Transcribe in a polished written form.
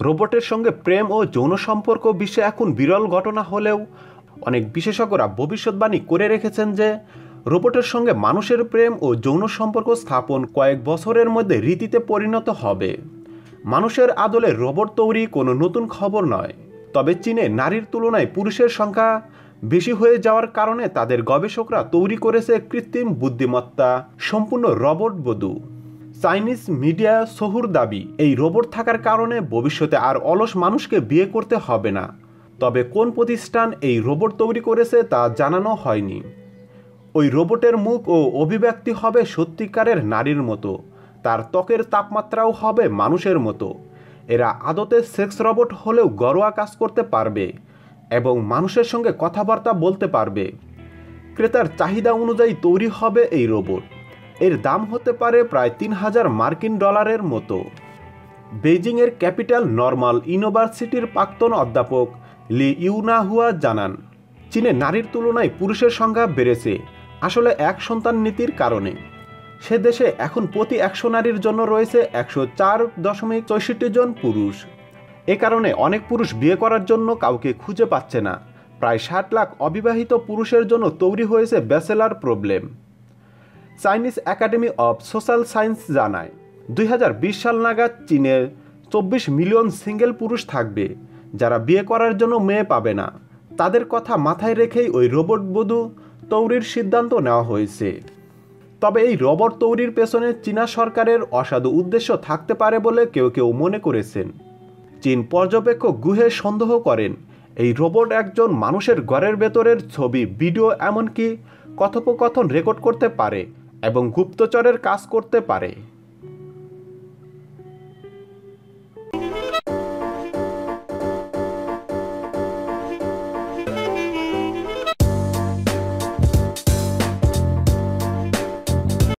রোবটের সঙ্গে প্রেম ও যৌন সম্পর্ক বিশ্বে এখন বিরল ঘটনা হলেও অনেক বিশেষজ্ঞরা ভবিষ্যৎবাণী করে রেখেছেন যে রোবটের সঙ্গে মানুষের প্রেম ও যৌন সম্পর্ক স্থাপন কয়েক বছরের মধ্যে রীতিতে পরিণত হবে। মানুষের আদলে রোবট তৈরি কোনো নতুন খবর নয়, তবে চীনে নারীর তুলনায় পুরুষের সংখ্যা বেশি হয়ে যাওয়ার কারণে তাদের গবেষকরা তৈরি করেছে কৃত্রিম বুদ্ধিমত্তা সম্পূর্ণ রোবট বধূ। চাইনিজ মিডিয়া শহুর দাবি এই রোবট থাকার কারণে ভবিষ্যতে আর অলস মানুষকে বিয়ে করতে হবে না, তবে কোন প্রতিষ্ঠান এই রোবট তৈরি করেছে তা জানানো হয়নি। ওই রোবটের মুখ ও অভিব্যক্তি হবে সত্যিকারের নারীর মতো, তার ত্বকের তাপমাত্রাও হবে মানুষের মতো। এরা আদতে সেক্স রোবট হলেও ঘরোয়া কাজ করতে পারবে এবং মানুষের সঙ্গে কথাবার্তা বলতে পারবে। ক্রেতার চাহিদা অনুযায়ী তৈরি হবে এই রোবট। এর দাম হতে পারে প্রায় $3000 মতো। বেইজিংয়ের ক্যাপিটাল নর্মাল ইউনিভার্সিটির প্রাক্তন অধ্যাপক লি ইউনাহুয়া জানান, চীনে নারীর তুলনায় পুরুষের সংখ্যা বেড়েছে আসলে এক সন্তান নীতির কারণে। সে দেশে এখন প্রতি 100 নারীর জন্য রয়েছে 104.64 জন পুরুষ। এ কারণে অনেক পুরুষ বিয়ে করার জন্য কাউকে খুঁজে পাচ্ছে না। প্রায় 60 লাখ অবিবাহিত পুরুষের জন্য তৈরি হয়েছে bachelor problem. Chinese academy of social science জানায় 2020 সাল নাগাদ চীনে 24 মিলিয়ন সিঙ্গেল পুরুষ থাকবে যারা বিয়ে করার জন্য মেয়ে পাবে না। তাদের কথা মাথায় রেখেই ওই রোবট বধূ তৈরির সিদ্ধান্ত নেওয়া হয়েছে। তবে এই রোবট তৈরির পেছনে চীনা সরকারের অসাধু উদ্দেশ্য থাকতে পারে বলে কেউ কেউ মনে করেছেন। চীন পর্যবেক্ষক গুহে সন্দেহ করেন এই রোবট একজন মানুষের ঘরের ভেতরের ছবি, ভিডিও, এমনকি কথোপকথন রেকর্ড করতে পারে এবং গুপ্তচরের কাজ করতে পারে।